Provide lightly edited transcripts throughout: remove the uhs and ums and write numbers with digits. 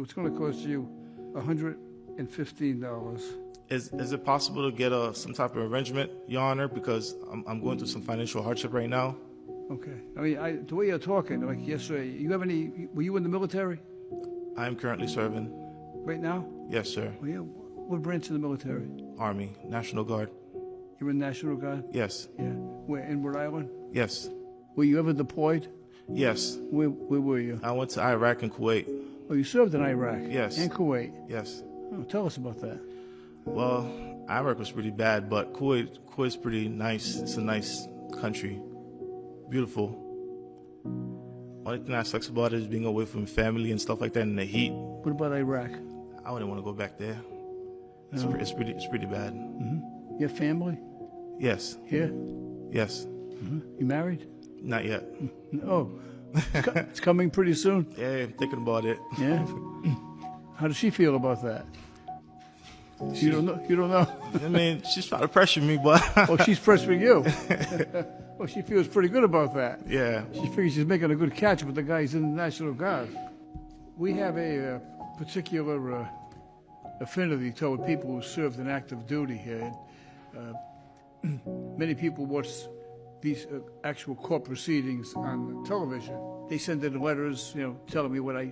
It's going to cost you $115. Is it possible to get some type of arrangement, Your Honor? Because I'm going through some financial hardship right now. Okay. I mean, the way you're talking, like yesterday, were you in the military? I am currently serving. Right now? Yes, sir. Well, yeah. What branch of the military? Army, National Guard. You're in National Guard? Yes. Yeah. Where, in Rhode Island? Yes. Were you ever deployed? Yes. Where were you? I went to Iraq and Kuwait. Oh, you served in Iraq? Yes. And Kuwait? Yes. Oh, tell us about that. Well, Iraq was pretty bad, but Kuwait's pretty nice. It's a nice country. Beautiful. Only thing that sucks about it is being away from family and stuff like that in the heat. What about Iraq? I wouldn't want to go back there. It's pretty bad. Mm-hmm. Your family? Yes. Here? Yes. Mm-hmm. You married? Not yet. Oh, it's coming pretty soon? Yeah, I'm thinking about it. Yeah? How does she feel about that? You don't know? You don't know? I mean, she's trying to pressure me, but... Oh, she's pressuring you. Well, she feels pretty good about that. Yeah. She figures she's making a good catch with the guys in the National Guard. We have a particular affinity toward people who served in active duty here. Many people watch these actual court proceedings on television. They send in letters, telling me what a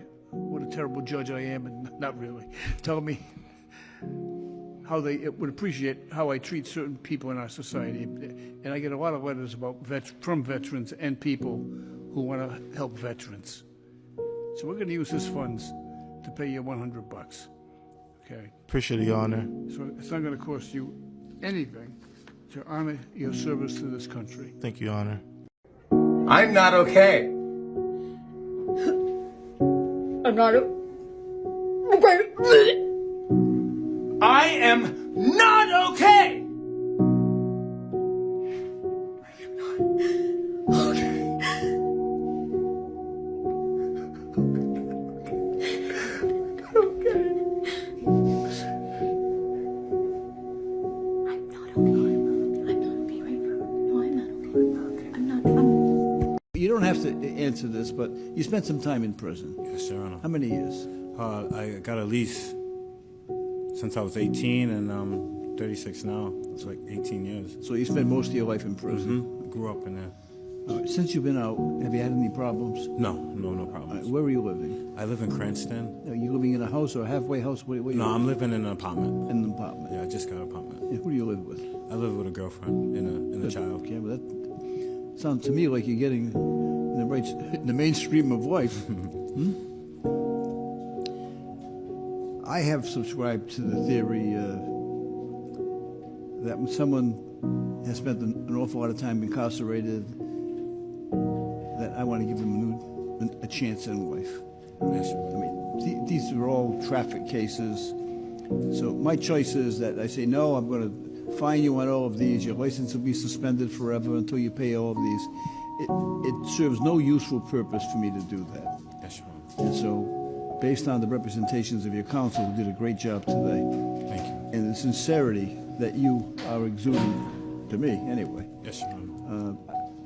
terrible judge I am, and not really, telling me how they would appreciate how I treat certain people in our society. And I get a lot of letters from veterans and people who want to help veterans. So we're going to use his funds to pay you $100. Okay. Appreciate it, Your Honor. So it's not going to cost you anything to honor your service to this country. Thank you, Your Honor. I'm not okay. I'm not okay. I am not okay. You don't have to answer this, but you spent some time in prison. Yes, Your Honor. How many years? I got a lease since I was 18, and I'm 36 now. It's like 18 years. So you spent most of your life in prison? I grew up in there. All right. Since you've been out, have you had any problems? No problems. Where are you living? I live in Cranston. Are you living in a house or a halfway house? No, I'm living in an apartment. In an apartment? Yeah, I just got an apartment. And who do you live with? I live with a girlfriend and a child. Okay, well, that sounds to me like you're getting in the mainstream of life. I have subscribed to the theory that when someone has spent an awful lot of time incarcerated, that I want to give them a chance in life. Yes. I mean, these are all traffic cases. So my choice is that I say, no, I'm going to fine you on all of these. Your license will be suspended forever until you pay all of these. It serves no useful purpose for me to do that. Yes, Your Honor. And so, based on the representations of your counsel, who did a great job today, Thank you. and the sincerity that you are exuding, to me anyway, Yes, Your Honor.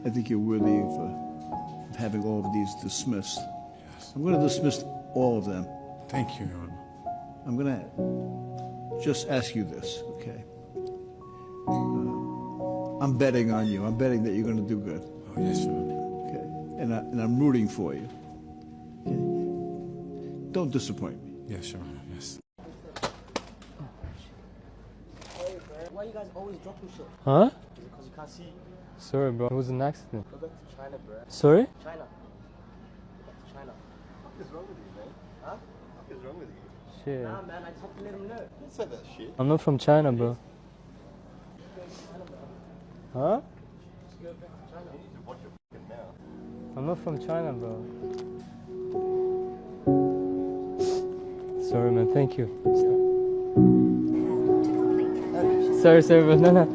I think you're worthy of having all of these dismissed. Yes. I'm going to dismiss all of them. Thank you, Your Honor. I'm going to just ask you this, okay? I'm betting on you. I'm betting that you're going to do good. Oh, yes, Your Honor. Okay, and I'm rooting for you. Okay, don't disappoint me. Yes, Your Honor. Yes. Why you guys always dropping shit? Huh? Because you can't see. Sorry, bro. It was an accident. Go back to China, bro. Sorry? China. Go back to China. What is wrong with you, man? Huh? What is wrong with you? Shit. Nah, man. I just have to let him know. Don't say that shit. I'm not from China, bro. Huh? Just go back to China. You need to watch your fucking mouth. I'm not from China, bro. Sorry, man. Thank you. Sorry, bro. No.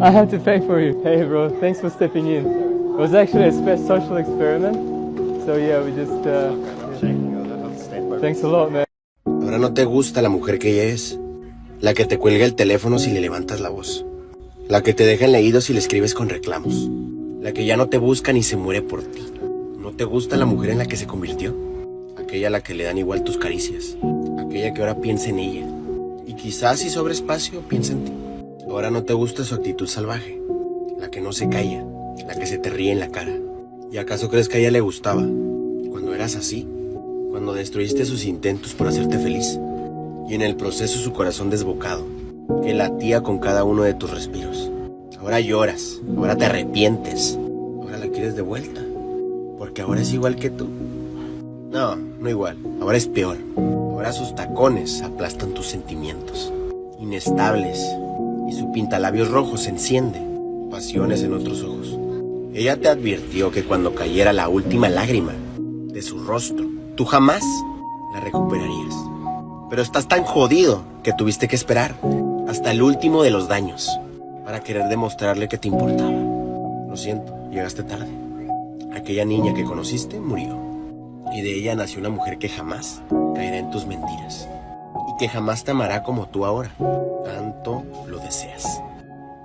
I have to pay for you. Hey, bro. Thanks for stepping in. It was actually a social experiment. So, yeah, we just... Thanks a lot, man. Ahora no te gusta la mujer que ella es. La que te cuelga el teléfono si le levantas la voz. La que te deja en leído si le escribes con reclamos. La que ya no te busca ni se muere por ti. ¿No te gusta la mujer en la que se convirtió? aquella a la que le dan igual tus caricias, aquella que ahora piensa en ella. Y quizás si sobra espacio, piensa en ti. Ahora no te gusta su actitud salvaje, la que no se calla, la que se te ríe en la cara. ¿Y acaso crees que a ella le gustaba cuando eras así? Cuando destruiste sus intentos por hacerte feliz y en el proceso su corazón desbocado, que latía con cada uno de tus respiros. Ahora lloras, ahora te arrepientes, ahora la quieres de vuelta, porque ahora es igual que tú. No, no igual, ahora es peor. Ahora sus tacones aplastan tus sentimientos, inestables, y su pintalabios rojo se enciende, pasiones en otros ojos. Ella te advirtió que cuando cayera la última lágrima de su rostro, tú jamás la recuperarías. Pero estás tan jodido que tuviste que esperar hasta el último de los daños para querer demostrarle que te importaba. Lo siento, llegaste tarde. Aquella niña que conociste murió, y de ella nació una mujer que jamás caerá en tus mentiras y que jamás te amará como tú ahora tanto lo deseas.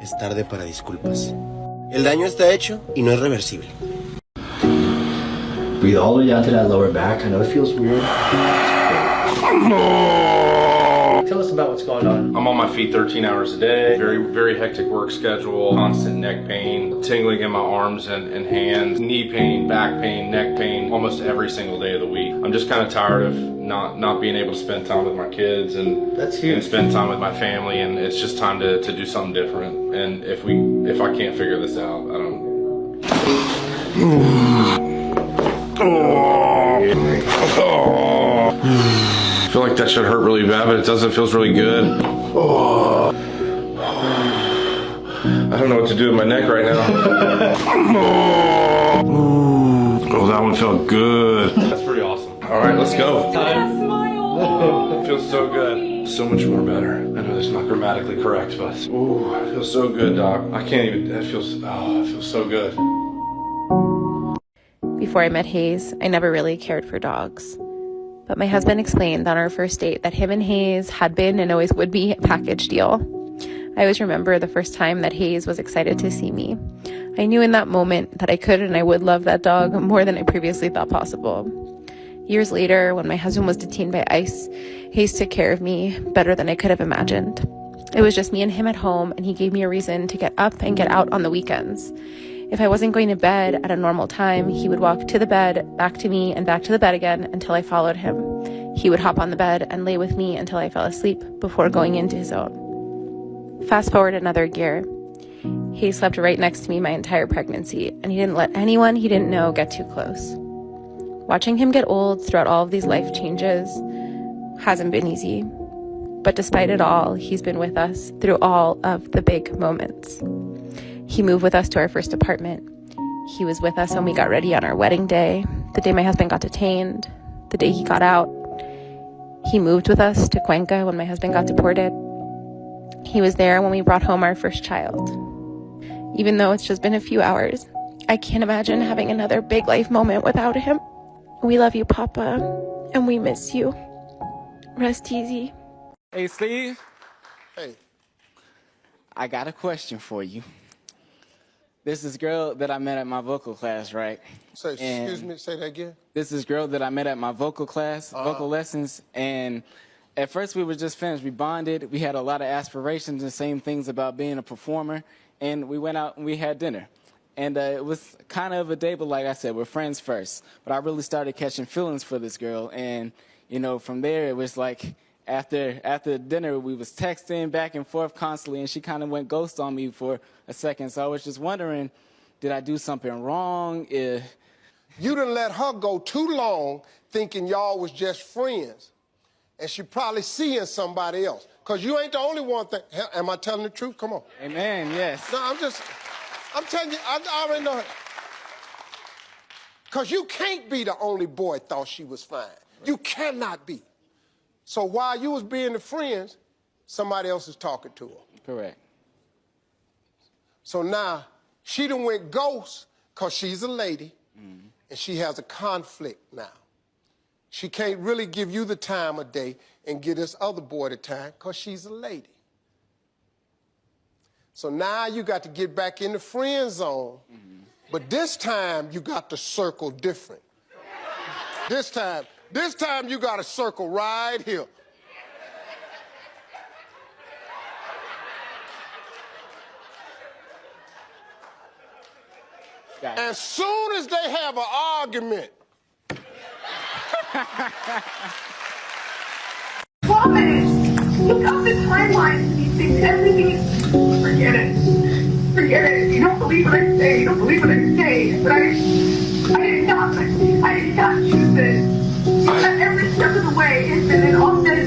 Es tarde para disculpas. El daño está hecho y no es reversible. Breathe all the way down to that lower back. I know it feels weird. Tell us about what's going on. I'm on my feet 13 hours a day, very hectic work schedule, constant neck pain, tingling in my arms and hands, knee pain, back pain, neck pain, almost every single day of the week. I'm just kind of tired of not being able to spend time with my kids and spend time with my family, and it's just time to do something different. And if I can't figure this out, I don't. I feel like that should hurt really bad, but it doesn't. It feels really good. I don't know what to do with my neck right now. Oh, that one felt good. That's pretty awesome. All right, let's go. It feels so good. So much more better. I know that's not grammatically correct, but ooh, it feels so good, Doc. I can't even. It feels so good. Before I met Hayes, I never really cared for dogs. But my husband explained on our first date that him and Hayes had been and always would be a package deal. I always remember the first time that Hayes was excited to see me. I knew in that moment that I could and I would love that dog more than I previously thought possible. Years later, when my husband was detained by ICE, Hayes took care of me better than I could have imagined. It was just me and him at home, and he gave me a reason to get up and get out on the weekends. If I wasn't going to bed at a normal time, he would walk to the bed, back to me, and back to the bed again until I followed him. He would hop on the bed and lay with me until I fell asleep before going into his own. Fast forward another year. He slept right next to me my entire pregnancy, and he didn't let anyone he didn't know get too close. Watching him get old throughout all of these life changes hasn't been easy. But despite it all, he's been with us through all of the big moments. He moved with us to our first apartment. He was with us when we got ready on our wedding day, the day my husband got detained, the day he got out. He moved with us to Cuenca when my husband got deported. He was there when we brought home our first child. Even though it's just been a few hours, I can't imagine having another big life moment without him. We love you, Papa, and we miss you. Rest easy. Hey, Steve. Hey. I got a question for you. This is girl that I met at my vocal class, right? Say, excuse me, say that again? This is girl that I met at my vocal class, vocal lessons, and at first we were just friends. We bonded. We had a lot of aspirations and same things about being a performer, and we went out and we had dinner. And it was kind of a day, but like I said, we're friends first. But I really started catching feelings for this girl, and, you know, from there it was like after dinner, we was texting back and forth constantly, and she kind of went ghost on me for a second. So I was just wondering, did I do something wrong? You done let her go too long thinking y'all was just friends, and she probably seeing somebody else. Because you ain't the only one thing. Am I telling the truth? Come on. Amen, yes. No, I'm telling you, I already know it. Because you can't be the only boy thought she was fine. You cannot be. So while you was being the friends, somebody else is talking to her. Correct. So now, she done went ghost because she's a lady, and she has a conflict now. She can't really give you the time of day and give this other boy the time because she's a lady. So now you got to get back in the friend zone, but this time you got to circle different. This time, This time you got to circle right here. As soon as they have an argument. Look up the timelines of these things. Everything is... Forget it. Forget it. You don't believe what I say. You don't believe what I say. But I did not choose this. Every step of the way has been an offset.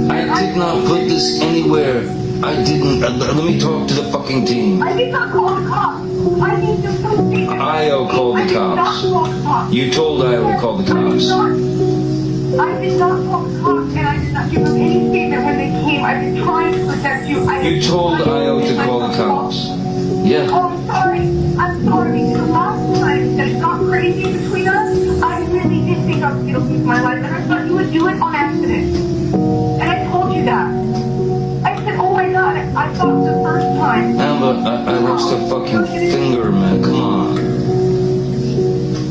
I did not put this anywhere. I didn't. Let me talk to the fucking team. I did not call the cops. I need to speak. Io called the cops. You told Io to call the cops. I did not call the cops, and I did not give them any statement when they came. I've been trying to protect you. You told Io to call the cops. Yeah. Oh, I'm sorry. I'm sorry. The last time that it got crazy between us, I really did think I was going to lose my life, and I thought you would do it on accident. And I told you that. I said, oh my God, I thought the first time. Amber, I lost a fucking finger, man. Come on.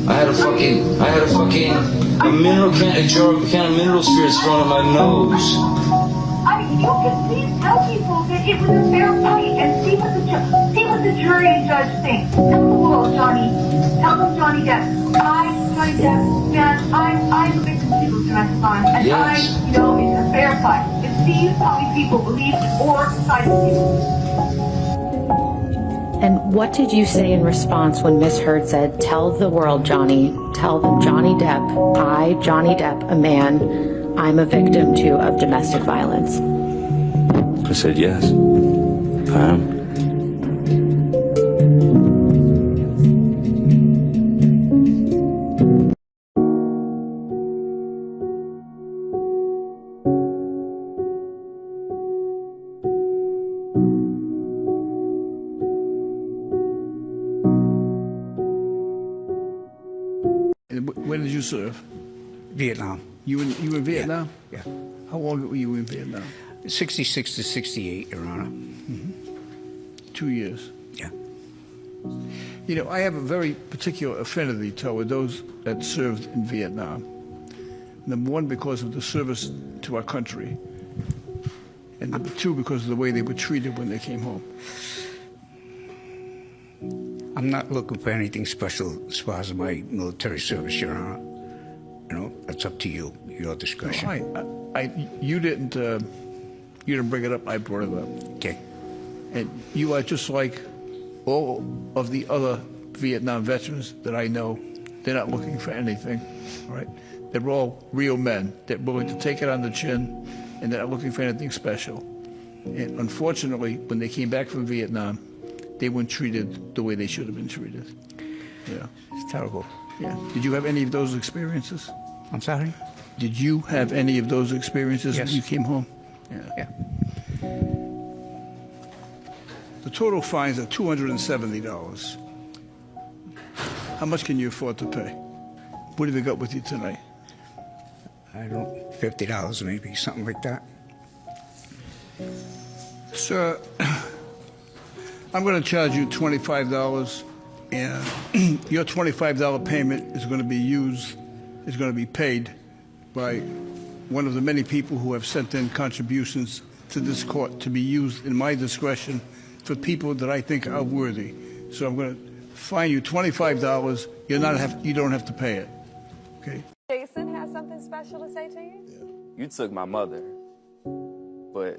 I had a jar of mineral spirits thrown in my nose. You can please tell people that it was a fair fight and see what the jury and judge think. Tell the world, Johnny. Tell them, Johnny Depp. Johnny Depp, man, I'm a victim too, domestic violence, and yes. it's a fair fight. And see how many people believe or side with you. And what did you say in response when Miss Heard said, tell the world, Johnny, tell them Johnny Depp, I, Johnny Depp, a man, I'm a victim too of domestic violence? I said yes. I am. When did you serve? Vietnam. You in Vietnam? Yeah. How long were you in Vietnam? 66 to 68, Your Honor. 2 years. Yeah. You know, I have a very particular affinity toward those that served in Vietnam. Number one, because of the service to our country. And number two, because of the way they were treated when they came home. I'm not looking for anything special as far as my military service, Your Honor. You know, that's up to you, your discretion. You didn't bring it up, I brought it up. Okay. And you are just like all of the other Vietnam veterans that I know. They're not looking for anything, all right? They're all real men. They're willing to take it on the chin, and they're not looking for anything special. And unfortunately, when they came back from Vietnam, they weren't treated the way they should have been treated. Yeah. It's terrible. Yeah. Did you have any of those experiences? I'm sorry? Did you have any of those experiences Yes. when you came home? Yeah. The total fines are $270. How much can you afford to pay? What have you got with you tonight? I don't, $50 maybe, something like that. Sir, I'm going to charge you $25, and your $25 payment is going to be paid by one of the many people who have sent in contributions to this court to be used in my discretion for people that I think are worthy. So I'm going to fine you $25. You don't have to pay it. Okay? Jason has something special to say to you? You took my mother, but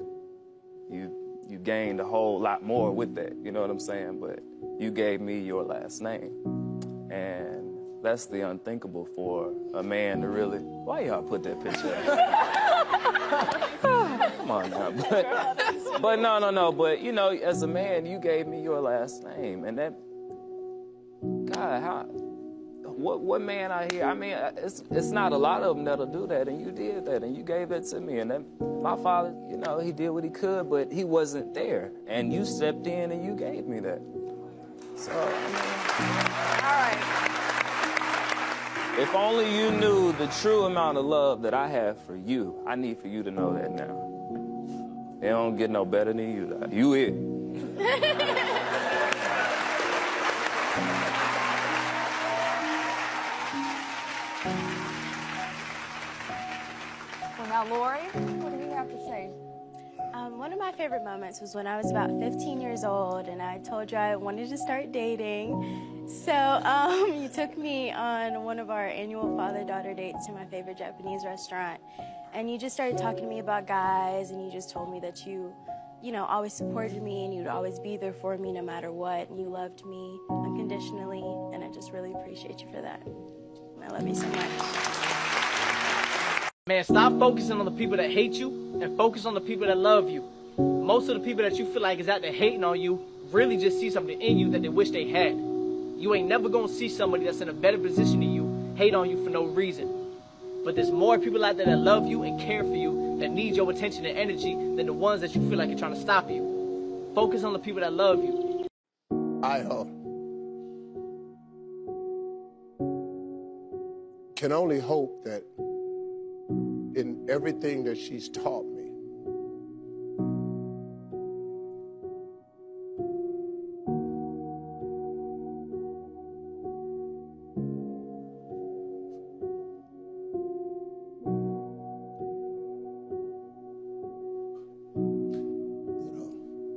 you gained a whole lot more with that, you know what I'm saying? But you gave me your last name. And that's the unthinkable for a man to really... Why y'all put that picture up? Come on now. But no. But, you know, as a man, you gave me your last name. And that... God, what man out here? I mean, it's not a lot of them that'll do that, and you did that, and you gave it to me. And then my father, you know, he did what he could, but he wasn't there. And you stepped in and you gave me that. So, I mean... All right. If only you knew the true amount of love that I have for you. I need for you to know that now. It don't get no better than you. You it. Now, Lori, what do you have to say? One of my favorite moments was when I was about 15 years old and I told you I wanted to start dating. So you took me on one of our annual father-daughter dates to my favorite Japanese restaurant. And you just started talking to me about guys, and you just told me that you always supported me and you'd always be there for me no matter what. And you loved me unconditionally, and I just really appreciate you for that. And I love you so much. Man, stop focusing on the people that hate you and focus on the people that love you. Most of the people that you feel like is out there hating on you really just see something in you that they wish they had. You ain't never gonna see somebody that's in a better position than you hate on you for no reason. But there's more people out there that love you and care for you that need your attention and energy than the ones that you feel like are trying to stop you. Focus on the people that love you. I can only hope that in everything that she's taught me,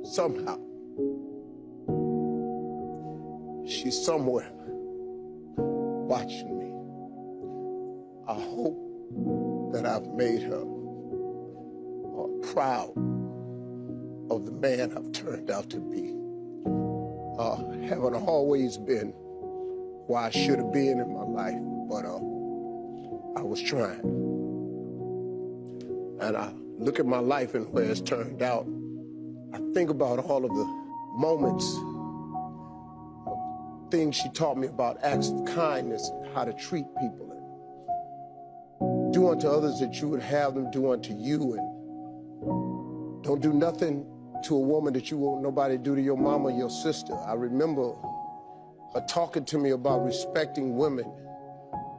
somehow, she's somewhere watching me. I hope that I've made her proud of the man I've turned out to be. Haven't always been where I should have been in my life, but I was trying. And I look at my life and where it's turned out. I think about all of the moments, things she taught me about acts of kindness and how to treat people. And do unto others that you would have them do unto you. And don't do nothing to a woman that you won't nobody do to your mama or your sister. I remember her talking to me about respecting women.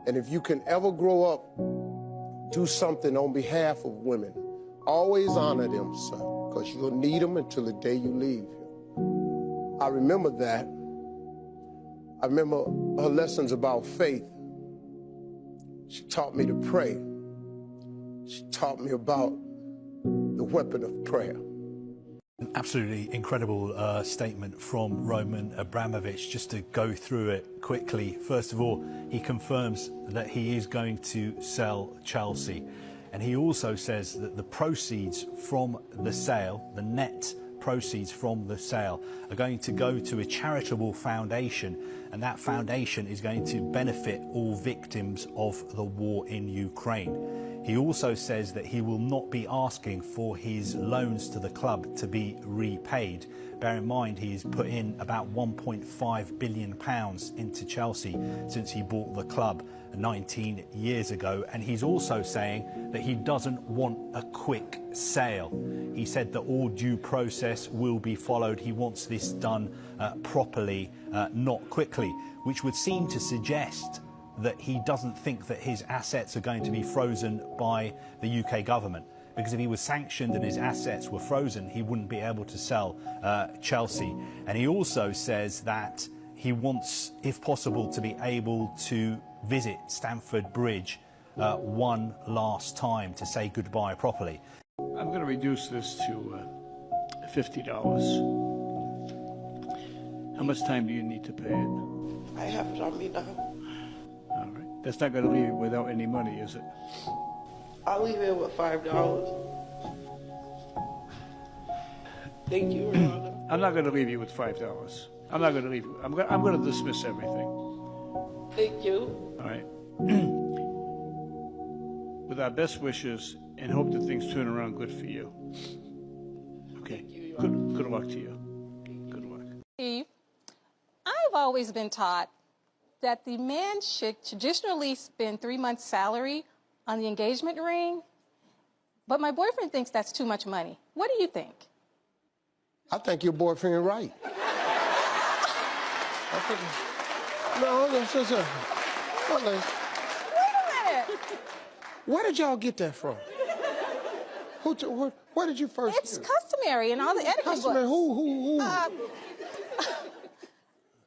And if you can ever grow up, do something on behalf of women, always honor them, son. Because you'll need them until the day you leave. I remember that. I remember her lessons about faith. She taught me to pray. She taught me about the weapon of prayer. An absolutely incredible statement from Roman Abramovich. Just to go through it quickly. First of all, he confirms that he is going to sell Chelsea. And he also says that the proceeds from the sale, the net proceeds from the sale, are going to go to a charitable foundation, and that foundation is going to benefit all victims of the war in Ukraine. He also says that he will not be asking for his loans to the club to be repaid. Bear in mind, he's put in about £1.5 billion into Chelsea since he bought the club 19 years ago, and he's also saying that he doesn't want a quick sale. He said that all due process will be followed. He wants this done properly, not quickly, which would seem to suggest that he doesn't think that his assets are going to be frozen by the UK government. Because if he was sanctioned and his assets were frozen, he wouldn't be able to sell Chelsea. And he also says that he wants, if possible, to be able to visit Stamford Bridge one last time to say goodbye properly. I'm going to reduce this to $50. How much time do you need to pay it? I have it on me now. All right. That's not going to leave you without any money, is it? I'll leave it with $5. Thank you, Your Honor. I'm not going to leave you with $5. I'm not going to leave you. I'm going to dismiss everything. Thank you. All right. With our best wishes and hope that things turn around good for you. Okay. Good luck to you. Good luck. Steve, I've always been taught that the man should traditionally spend 3 months' salary on the engagement ring, but my boyfriend thinks that's too much money. What do you think? I think your boyfriend is right. No, listen. Wait a minute. Where did y'all get that from? Where did you first It's hear it? customary in all the etiquette Customary? books.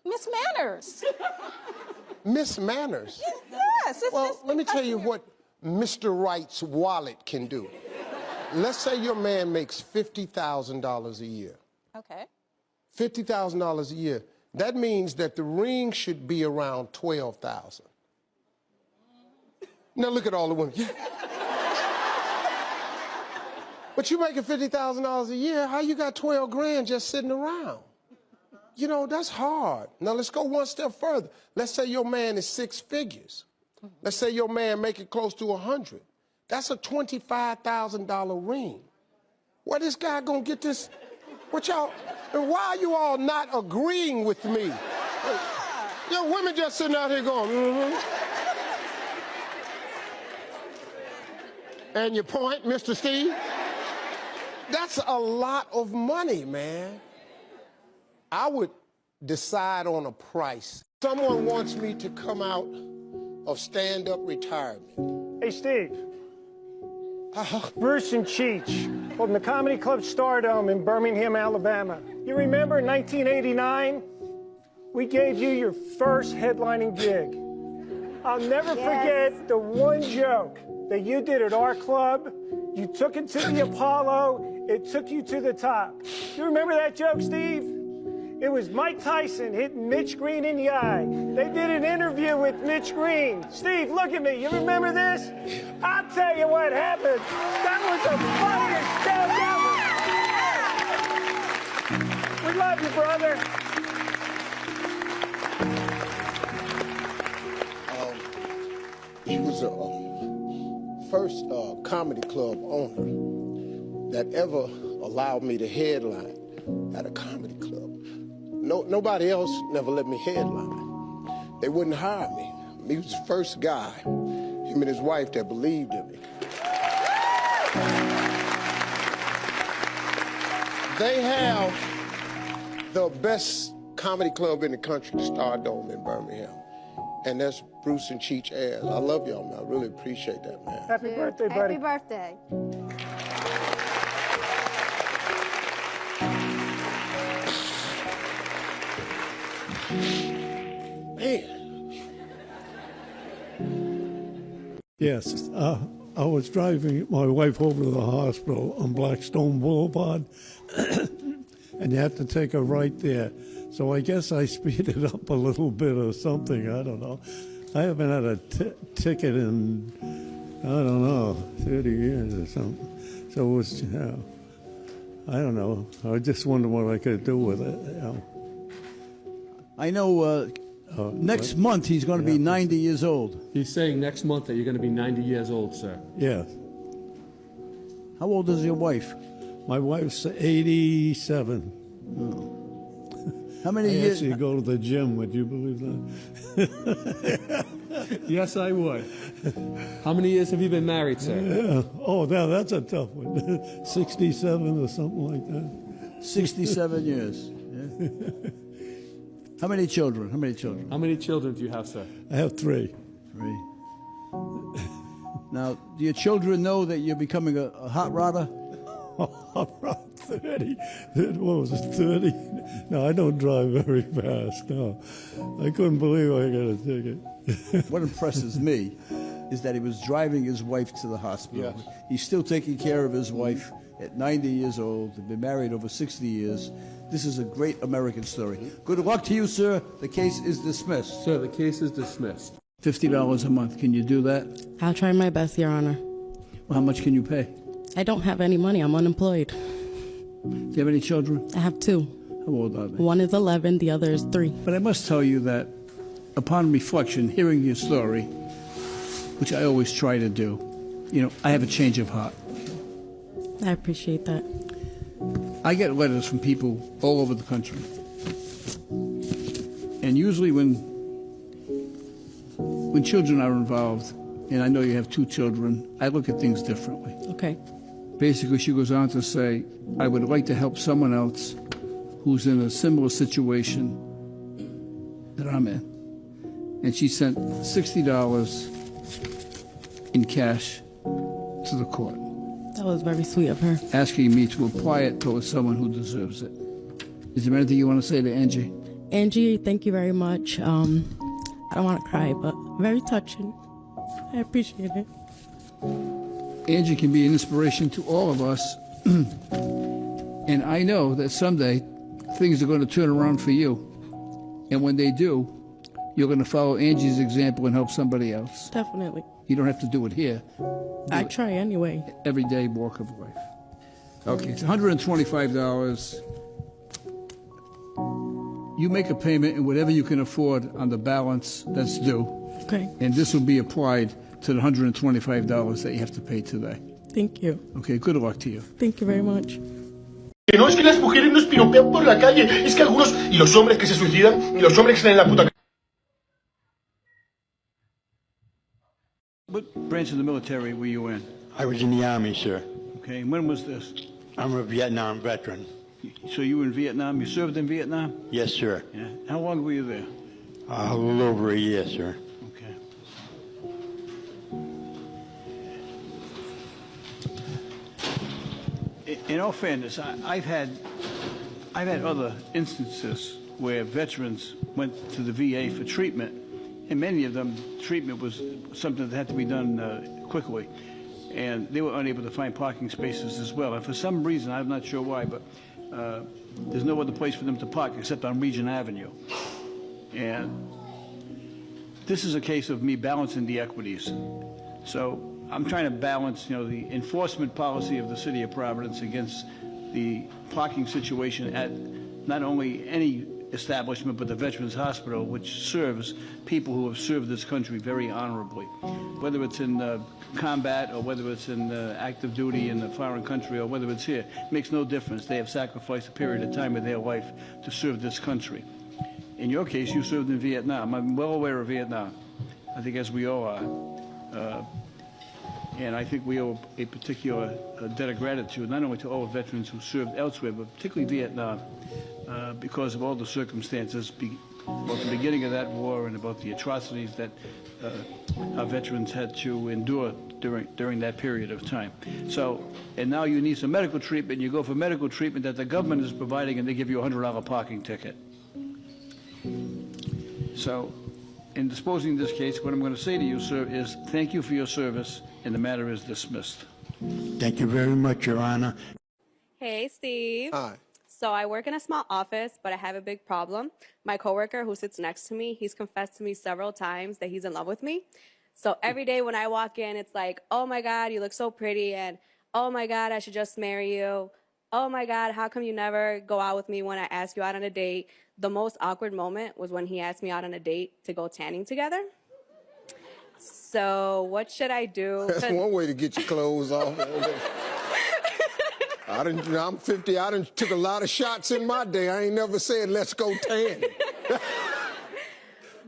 Who? Miss Manners. Miss Manners? Yes. Well, let me tell you what Mr. Wright's wallet can do. let's say your man makes $50,000 a year. Okay. $50,000 a year. That means that the ring should be around $12,000. Now look at all the women. But you making $50,000 a year, how you got 12 grand just sitting around? You know, that's hard. Now let's go one step further. Let's say your man is 6 figures. Let's say your man make it close to 100. That's a $25,000 ring. Where this guy gonna get this? What y'all, and why are you all not agreeing with me? Yo, women just sitting out here going, And your point, Mr. Steve? That's a lot of money, man. I would decide on a price. Someone wants me to come out of stand-up retirement. Hey, Steve. Bruce and Cheech from the Comedy Club Stardom in Birmingham, Alabama. You remember in 1989? We gave you your first headlining gig. I'll never forget the one joke that you did at our club. You took it to the Apollo. It took you to the top. You remember that joke, Steve? It was Mike Tyson hitting Mitch Green in the eye. They did an interview with Mitch Green. Steve, look at me. You remember this? I'll tell you what happened. That was the funniest joke ever. We love you, brother. He was the first comedy club owner that ever allowed me to headline at a comedy club. Nobody else never let me headline. They wouldn't hire me. He was the first guy, him and his wife, that believed in me. They have the best comedy club in the country, the Stardome in Birmingham. And that's Bruce and Cheech Ayers. I love y'all, man. I really appreciate that, man. Happy birthday, buddy. Happy birthday. Man. Yes, I was driving my wife over to the hospital on Blackstone Boulevard, and you had to take a right there. So I guess I speeded up a little bit or something. I don't know. I haven't had a ticket in, I don't know, 30 years or something. So it was, I don't know. I just wondered what I could do with it. I know next month he's going to be 90 years old. He's saying next month that you're going to be 90 years old, sir. Yeah. How old is your wife? My wife's 87. Oh. How many I years? actually go to the gym. Would you believe that? Yes, I would. How many years have you been married, sir? Yeah. Oh, now that's a tough one. 67 or something like that. 67 years. Yeah. How many children? How many children? How many children do you have, sir? I have 3. 3. Now, do your children know that you're becoming a hot rodder? Around 30. What was it, 30? No, I don't drive very fast. No, I couldn't believe I got a ticket. What impresses me is that he was driving his wife to the hospital. Yes. He's still taking care of his wife at 90 years old. They've been married over 60 years. This is a great American story. Good luck to you, sir. The case is dismissed. Sir, the case is dismissed. $50 a month. Can you do that? I'll try my best, Your Honor. Well, how much can you pay? I don't have any money. I'm unemployed. Do you have any children? I have 2. How old are they? One is 11, the other is 3. But I must tell you that upon reflection, hearing your story, which I always try to do, I have a change of heart. I appreciate that. I get letters from people all over the country. And usually when children are involved, and I know you have 2 children, I look at things differently. Okay. Basically, she goes on to say, I would like to help someone else who's in a similar situation that I'm in. And she sent $60 in cash to the court. That was very sweet of her. Asking me to apply it towards someone who deserves it. Is there anything you want to say to Angie? Angie, thank you very much. I don't want to cry, but very touching. I appreciate it. Angie can be an inspiration to all of us. And I know that someday things are going to turn around for you. And when they do, you're going to follow Angie's example and help somebody else. Definitely. You don't have to do it here. I try anyway. Everyday walk of life. Okay, it's $125. You make a payment in whatever you can afford on the balance that's due. Okay. And this will be applied to the $125 that you have to pay today. Thank you. Okay, good luck to you. Thank you very much. Que no es que las mujeres nos piropean por la calle, es que algunos, y los hombres que se suicidan, y los hombres que están en la puta. What branch of the military were you in? I was in the Army, sir. Okay, and when was this? I'm a Vietnam veteran. So you were in Vietnam? You served in Vietnam? Yes, sir. Yeah. How long were you there? A little over a year, sir. In all fairness, I've had other instances where veterans went to the VA for treatment, and many of them, treatment was something that had to be done quickly, and they were unable to find parking spaces as well. And for some reason, I'm not sure why, but there's no other place for them to park except on Regent Avenue. And this is a case of me balancing the equities. So I'm trying to balance, the enforcement policy of the city of Providence against the parking situation at not only any establishment, but the Veterans Hospital, which serves people who have served this country very honorably. Whether it's in combat or whether it's in active duty in a foreign country or whether it's here, makes no difference. They have sacrificed a period of time of their life to serve this country. In your case, you served in Vietnam. I'm well aware of Vietnam, I think, as we all are. And I think we owe a particular debt of gratitude, not only to all veterans who served elsewhere, but particularly Vietnam, because of all the circumstances, about the beginning of that war and about the atrocities that our veterans had to endure during that period of time. So, and now you need some medical treatment, you go for medical treatment that the government is providing, and they give you a $100 parking ticket. So, in disposing of this case, what I'm going to say to you, sir, is thank you for your service, and the matter is dismissed. Thank you very much, Your Honor. Hey, Steve. Hi. So I work in a small office, but I have a big problem. My coworker who sits next to me, he's confessed to me several times that he's in love with me. So every day when I walk in, it's like, oh my God, you look so pretty, and oh my God, I should just marry you. Oh my God, how come you never go out with me when I ask you out on a date? The most awkward moment was when he asked me out on a date to go tanning together. So what should I do? That's one way to get your clothes off. I'm 50. I done took a lot of shots in my day. I ain't never said, let's go tan.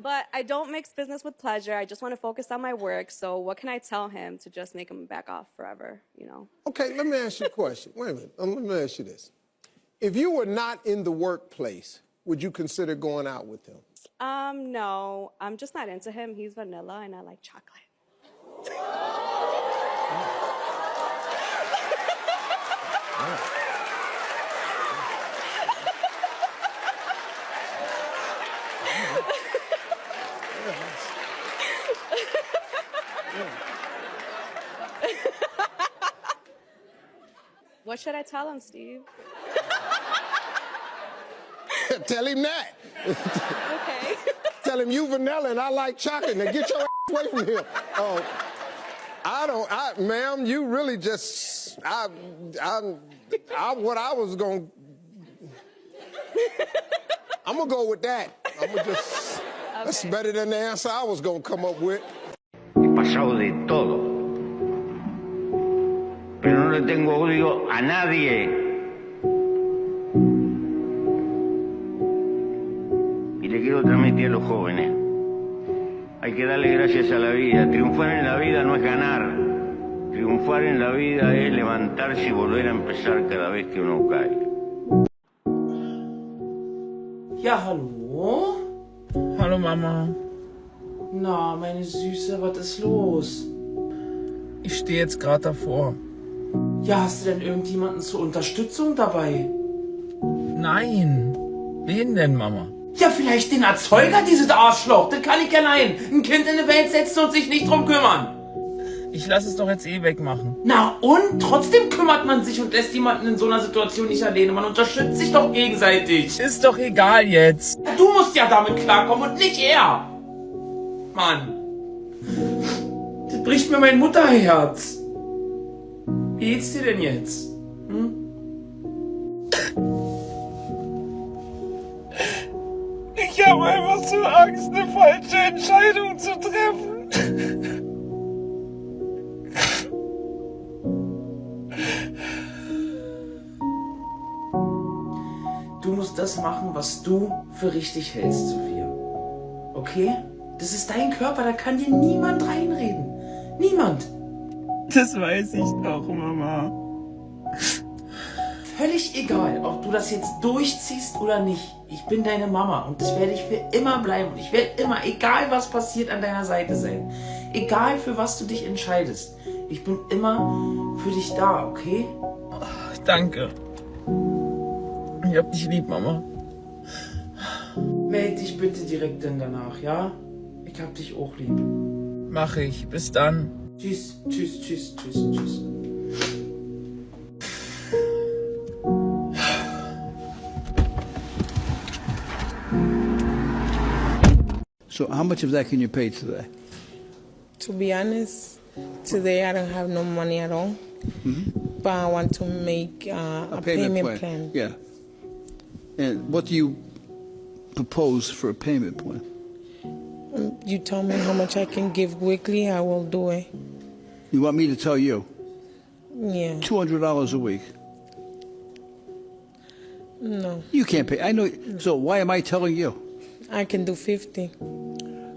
But I don't mix business with pleasure. I just want to focus on my work. So what can I tell him to just make him back off forever, Okay, let me ask you a question. Wait a minute. Let me ask you this. If you were not in the workplace, would you consider going out with him? No. I'm just not into him. He's vanilla, and I like chocolate. What should I tell him, Steve? Tell him that. Okay. Tell him you vanilla and I like chocolate. Now get your ass away from here. Ma'am, you really just, what I was going, I'm going to go with that. That's better than the answer I was going to come up with. He pasado de todo. Pero no le tengo odio a nadie. Y le quiero transmitir a los jóvenes. Hay que darle gracias a la vida. Triunfar en la vida no es ganar. Triunfar en la vida es levantarse y volver a empezar cada vez que uno cae. Ja, hallo? Hallo, Mama. Na, meine Süße, was ist los? Ich stehe jetzt gerade davor. Ja, hast du denn irgendjemanden zur Unterstützung dabei? Nein. Wen denn, Mama? Ja, vielleicht den Erzeuger, dieses Arschloch. Das kann ich ja nein. Ein Kind in die Welt setzen und sich nicht drum kümmern. Ich lasse es doch jetzt eh wegmachen. Na und? Trotzdem kümmert man sich und lässt jemanden in so einer Situation nicht alleine. Man unterstützt sich doch gegenseitig. Ist doch egal jetzt. Du musst ja damit klarkommen und nicht er. Mann. Das bricht mir mein Mutterherz. Wie geht's dir denn jetzt? Hm? Ich habe einfach so Angst, eine falsche Entscheidung zu treffen. Du musst das machen, was du für richtig hältst, Sophia. Okay? Das ist dein Körper, da kann dir niemand reinreden. Niemand. Das weiß ich doch, Mama. Völlig egal, ob du das jetzt durchziehst oder nicht. Ich bin deine Mama und das werde ich für immer bleiben. Und ich werde immer, egal was passiert, an deiner Seite sein. Egal für was du dich entscheidest. Ich bin immer für dich da, okay? Danke. Ich hab dich lieb, Mama. Meld dich bitte direkt dann danach, ja? Ich hab dich auch lieb. Mach ich. Bis dann. Tschüss, tschüss, tschüss, tschüss, tschüss. So how much of that can you pay today? To be honest, today I don't have no money at all. But I want to make a payment plan. Yeah. And what do you propose for a payment plan? You tell me how much I can give weekly, I will do it. You want me to tell you? Yeah. $200 a week. No. You can't pay. I know. So why am I telling you? I can do 50.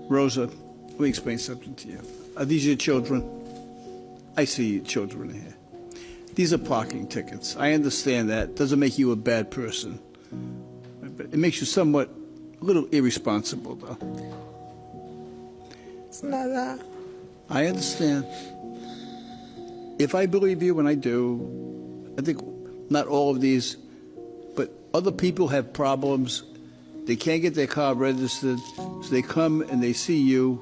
Rosa, let me explain something to you. Are these your children? I see your children here. These are parking tickets. I understand that. Doesn't make you a bad person. But it makes you somewhat a little irresponsible, though. It's not that. I understand. If I believe you, and I do, I think not all of these, but other people have problems. They can't get their car registered, so they come and they see you,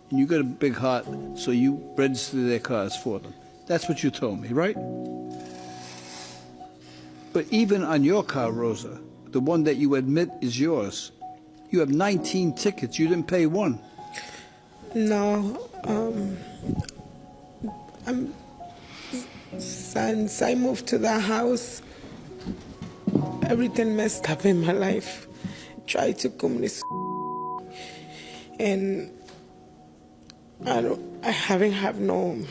and you got a big heart, so you register their cars for them. That's what you told me, right? But even on your car, Rosa, the one that you admit is yours, you have 19 tickets. You didn't pay one. No, since I moved to the house, everything messed up in my life. Tried to communicate, and I haven't had no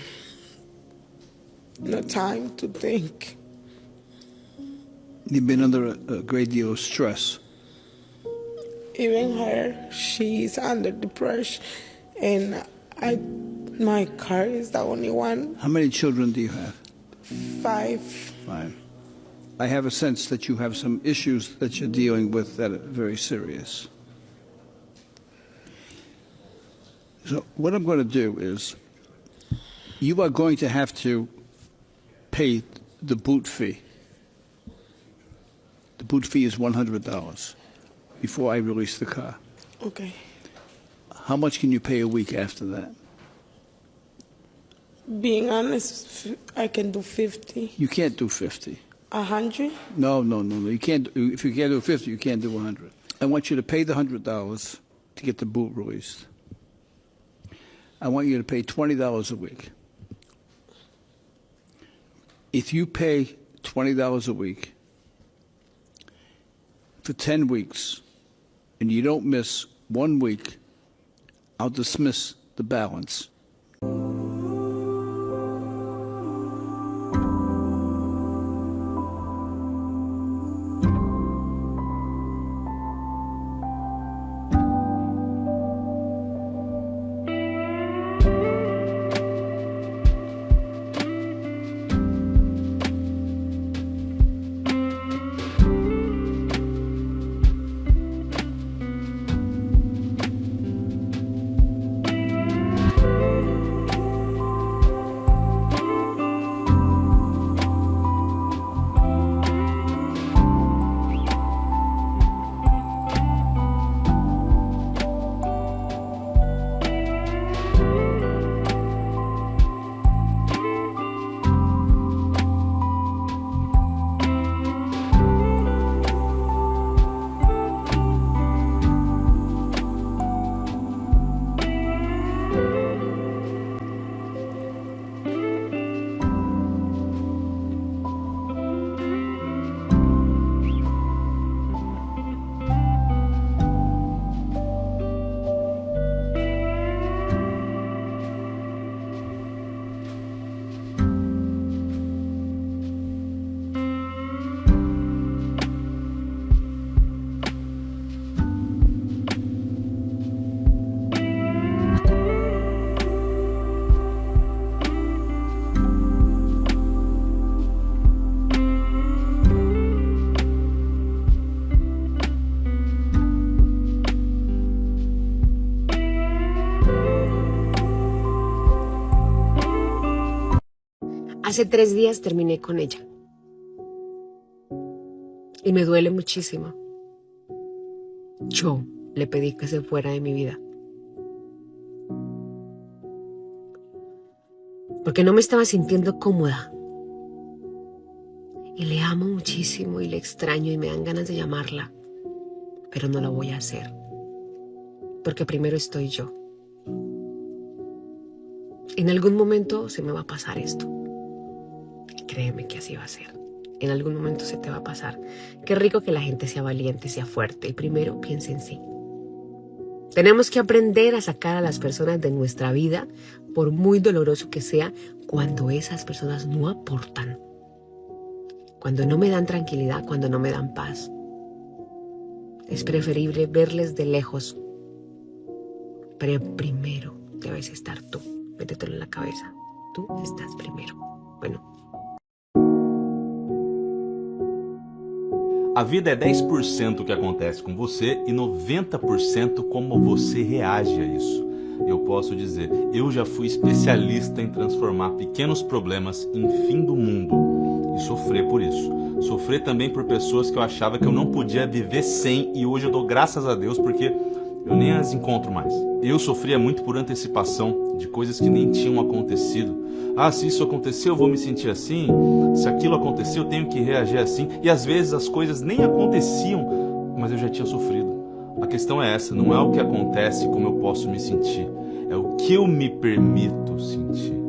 time to think. You've been under a great deal of stress. Even her, she's under depression, and my car is the only one. How many children do you have? 5. 5. I have a sense that you have some issues that you're dealing with that are very serious. So what I'm going to do is, you are going to have to pay the boot fee. The boot fee is $100 before I release the car. Okay. How much can you pay a week after that? Being honest, I can do 50. You can't do 50. 100? No. You can't. If you can't do 50, you can't do 100. I want you to pay the $100 to get the boot released. I want you to pay $20 a week. If you pay $20 a week for 10 weeks and you don't miss 1 week, I'll dismiss the balance. Hace 3 días terminé con ella. Y me duele muchísimo. Yo le pedí que se fuera de mi vida. Porque no me estaba sintiendo cómoda. Y le amo muchísimo y le extraño y me dan ganas de llamarla. Pero no lo voy a hacer. Porque primero estoy yo. En algún momento se me va a pasar esto. Y créeme que así va a ser. En algún momento se te va a pasar. Qué rico que la gente sea valiente, sea fuerte y primero piense en sí. Tenemos que aprender a sacar a las personas de nuestra vida, por muy doloroso que sea, cuando esas personas no aportan. Cuando no me dan tranquilidad, cuando no me dan paz. Es preferible verles de lejos. Pero primero debes estar tú. Métetelo en la cabeza. Tú estás primero. Bueno. A vida é 10% o que acontece com você e 90% como você reage a isso. Eu posso dizer, eu já fui especialista em transformar pequenos problemas em fim do mundo e sofrer por isso. Sofrer também por pessoas que eu achava que eu não podia viver sem e hoje eu dou graças a Deus porque eu nem as encontro mais. Eu sofria muito por antecipação de coisas que nem tinham acontecido. Ah, se isso aconteceu, eu vou me sentir assim. Se aquilo aconteceu, eu tenho que reagir assim. E às vezes as coisas nem aconteciam, mas eu já tinha sofrido. A questão é essa, não é o que acontece como eu posso me sentir. É o que eu me permito sentir.